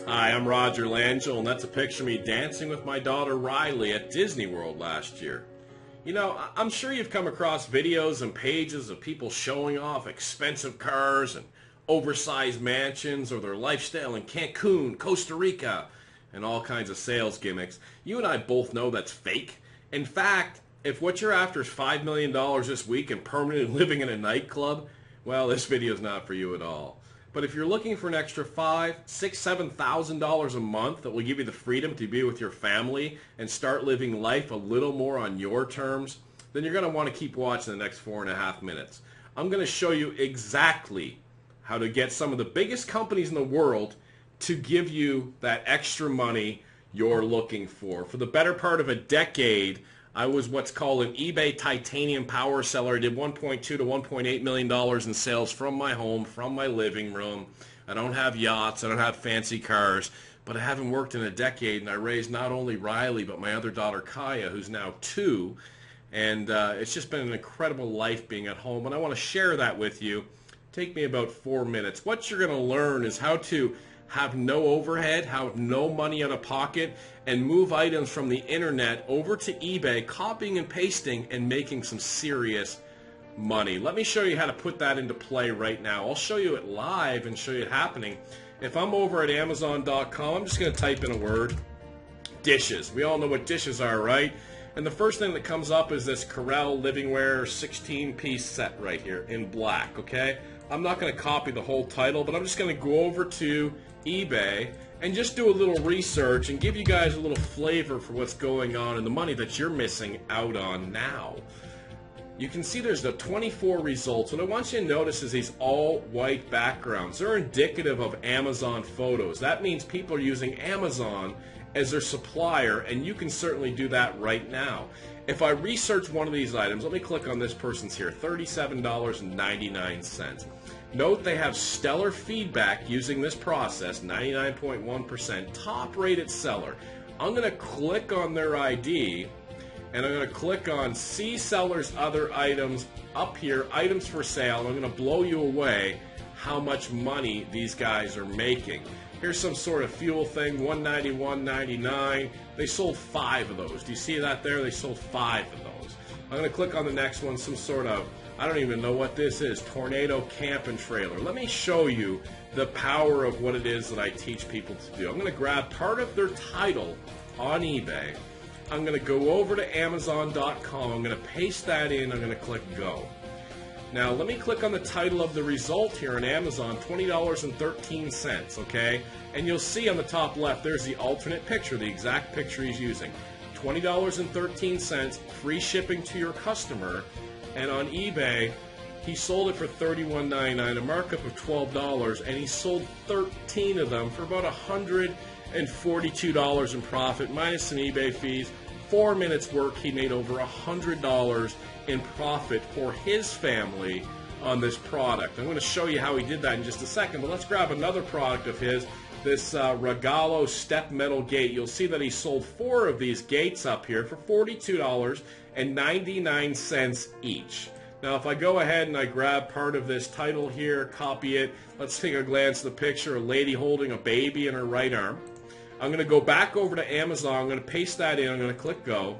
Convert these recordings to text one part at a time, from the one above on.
Hi, I'm Roger Langell, and that's a picture of me dancing with my daughter Riley at Disney World last year. You know, I'm sure you've come across videos and pages of people showing off expensive cars and oversized mansions or their lifestyle in Cancun, Costa Rica, and all kinds of sales gimmicks. You and I both know that's fake. In fact, if what you're after is $5 million this week and permanently living in a nightclub, well, this video is not for you at all. But if you're looking for an extra $5,000, $6,000, $7,000 a month that will give you the freedom to be with your family and start living life a little more on your terms, then you're going to want to keep watching the next 4.5 minutes. I'm going to show you exactly how to get some of the biggest companies in the world to give you that extra money you're looking for. For the better part of a decade, I was what's called an eBay titanium power seller. I did $1.2 to $1.8 million in sales from my home, from my living room. I don't have yachts, I don't have fancy cars, but I haven't worked in a decade, and I raised not only Riley, but my other daughter Kaya, who's now 2, and it's just been an incredible life being at home, and I want to share that with you. Take me about 4 minutes. What you're going to learn is how to have no overhead, have no money out of pocket, and move items from the internet over to eBay, copying and pasting, and making some serious money. Let me show you how to put that into play right now. I'll show you it live and show you it happening. If I'm over at Amazon.com, I'm just going to type in a word, dishes. We all know what dishes are, right? And the first thing that comes up is this Corel Livingware 16-piece set right here in black, okay? I'm not going to copy the whole title, but I'm just going to go over to eBay and just do a little research and give you guys a little flavor for what's going on and the money that you're missing out on now. You can see there's the 24 results. What I want you to notice is these all white backgrounds. They're indicative of Amazon photos. That means people are using Amazon as their supplier, and you can certainly do that right now. If I research one of these items, let me click on this person's here, $37.99. Note they have stellar feedback using this process, 99.1%, top rated seller. I'm going to click on their ID, and I'm going to click on see seller's other items up here, items for sale, and I'm going to blow you away how much money these guys are making. Here's some sort of fuel thing, $191.99. They sold 5 of those. Do you see that there? They sold 5 of those. I'm going to click on the next one, some sort of, I don't even know what this is, Tornado Camp and Trailer. Let me show you the power of what it is that I teach people to do. I'm going to grab part of their title on eBay. I'm going to go over to Amazon.com. I'm going to paste that in. I'm going to click Go. Now, let me click on the title of the result here on Amazon, $20.13, okay? And you'll see on the top left, there's the alternate picture, the exact picture he's using. $20.13, free shipping to your customer, and on eBay, he sold it for $31.99, a markup of $12, and he sold 13 of them for about $142 in profit, minus some eBay fees. 4 minutes work, he made over $100 in profit for his family on this product. I'm going to show you how he did that in just a second, but let's grab another product of his, this Regalo step metal gate. You'll see that he sold 4 of these gates up here for $42.99 each. Now if I go ahead and I grab part of this title here, copy it, let's take a glance at the picture, a lady holding a baby in her right arm. I'm going to go back over to Amazon, I'm going to paste that in, I'm going to click Go.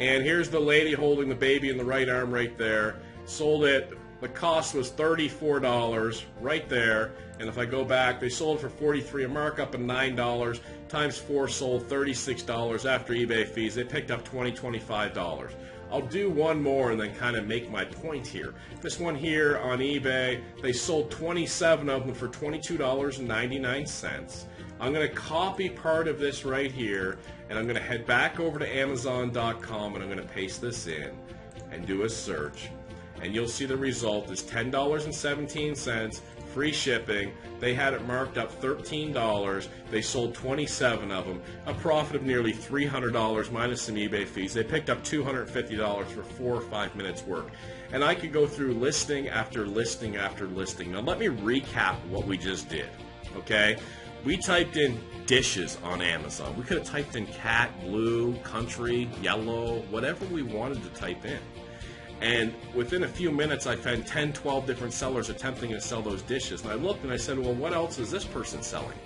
And here's the lady holding the baby in the right arm right there. Sold it, the cost was $34 right there. And if I go back, they sold it for $43, a markup of $9, times 4 sold $36 after eBay fees. They picked up $20, $25. I'll do one more and then kind of make my point here. This one here on eBay, they sold 27 of them for $22.99. I'm going to copy part of this right here, and I'm going to head back over to Amazon.com, and I'm going to paste this in and do a search. And you'll see the result is $10.17, free shipping. They had it marked up $13. They sold 27 of them, a profit of nearly $300 minus some eBay fees. They picked up $250 for 4 or 5 minutes work. And I could go through listing after listing after listing. Now let me recap what we just did, okay? We typed in dishes on Amazon. We could have typed in cat, blue, country, yellow, whatever we wanted to type in. And within a few minutes, I found 10, 12 different sellers attempting to sell those dishes. And I looked and I said, well, what else is this person selling?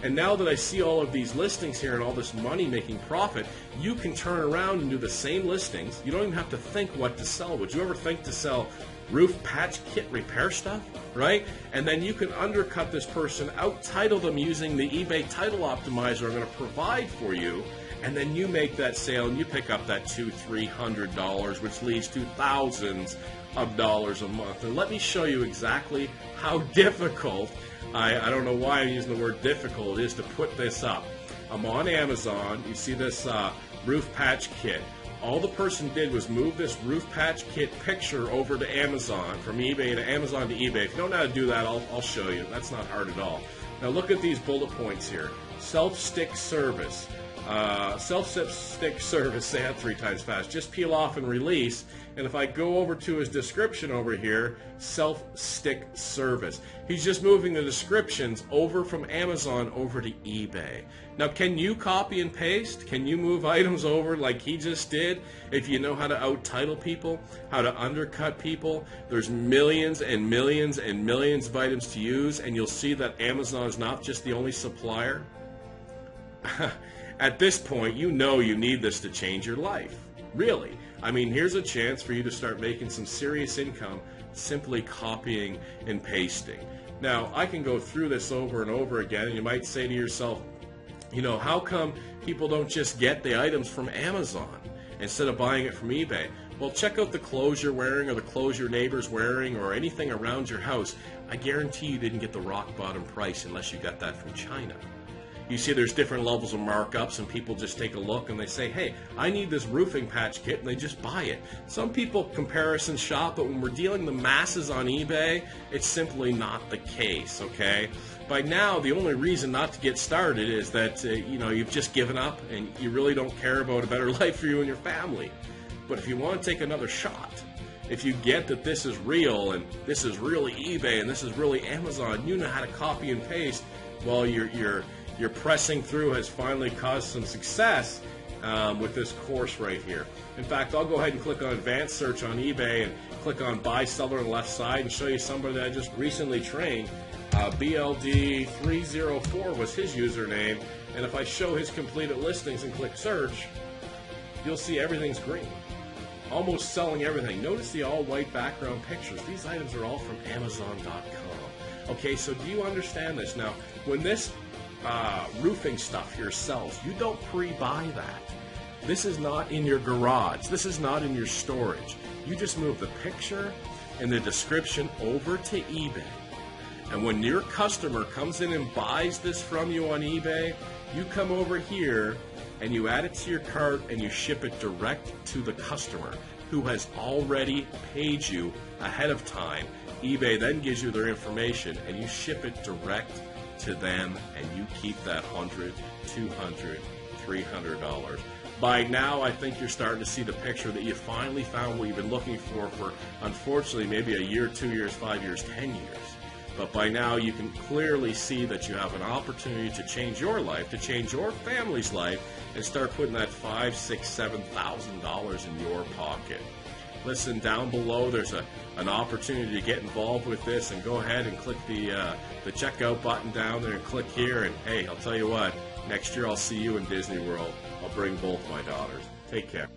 And now that I see all of these listings here and all this money making profit, you can turn around and do the same listings. You don't even have to think what to sell. Would you ever think to sell roof patch kit repair stuff, right? And then you can undercut this person, out-title them using the eBay title optimizer I'm going to provide for you, and then you make that sale and you pick up that $200-300, which leads to thousands of dollars a month. And let me show you exactly how difficult, I don't know why I'm using the word difficult, it is to put this up. I'm on Amazon. You see this roof patch kit. All the person did was move this roof patch kit picture over to Amazon, from eBay to Amazon to eBay. If you don't know how to do that, I'll show you. That's not hard at all. Now look at these bullet points here. Self-stick service. Self-stick service, say that 3 times fast. Just peel off and release. And if I go over to his description over here, self-stick service. He's just moving the descriptions over from Amazon over to eBay. Now, can you copy and paste? Can you move items over like he just did? If you know how to out-title people, how to undercut people, there's millions and millions and millions of items to use, and you'll see that Amazon is not just the only supplier. At this point, you know you need this to change your life. Really. I mean, here's a chance for you to start making some serious income simply copying and pasting. Now, I can go through this over and over again, and you might say to yourself, you know, how come people don't just get the items from Amazon instead of buying it from eBay? Well, check out the clothes you're wearing or the clothes your neighbor's wearing or anything around your house. I guarantee you didn't get the rock bottom price unless you got that from China. You see there's different levels of markups, and people just take a look and they say, hey, I need this roofing patch kit, and they just buy it. Some people comparison shop, but when we're dealing the masses on eBay, it's simply not the case, okay? By now, the only reason not to get started is that you know, you've just given up and you really don't care about a better life for you and your family. But if you want to take another shot, if you get that this is real and this is really eBay and this is really Amazon, you know how to copy and paste, well, your pressing through has finally caused some success with this course right here. In fact, I'll go ahead and click on advanced search on eBay and click on buy seller on the left side and show you somebody that I just recently trained. BLD304 was his username, and if I show his completed listings and click search, you'll see everything's green. Almost selling everything. Notice the all white background pictures. These items are all from Amazon.com. Okay, so do you understand this? Now, when this roofing stuff here sells, you don't pre-buy that. This is not in your garage. This is not in your storage. You just move the picture and the description over to eBay. And when your customer comes in and buys this from you on eBay, you come over here and you add it to your cart and you ship it direct to the customer who has already paid you ahead of time. eBay then gives you their information and you ship it direct to them, and you keep that $100, $200, $300. By now, I think you're starting to see the picture that you finally found what you've been looking for unfortunately, maybe a year, 2 years, 5 years, 10 years. But by now, you can clearly see that you have an opportunity to change your life, to change your family's life, and start putting that $5,000, $6,000, $7,000 in your pocket. Listen, down below there's an opportunity to get involved with this, and go ahead and click the checkout button down there and click here, and hey, I'll tell you what, next year I'll see you in Disney World. I'll bring both my daughters. Take care.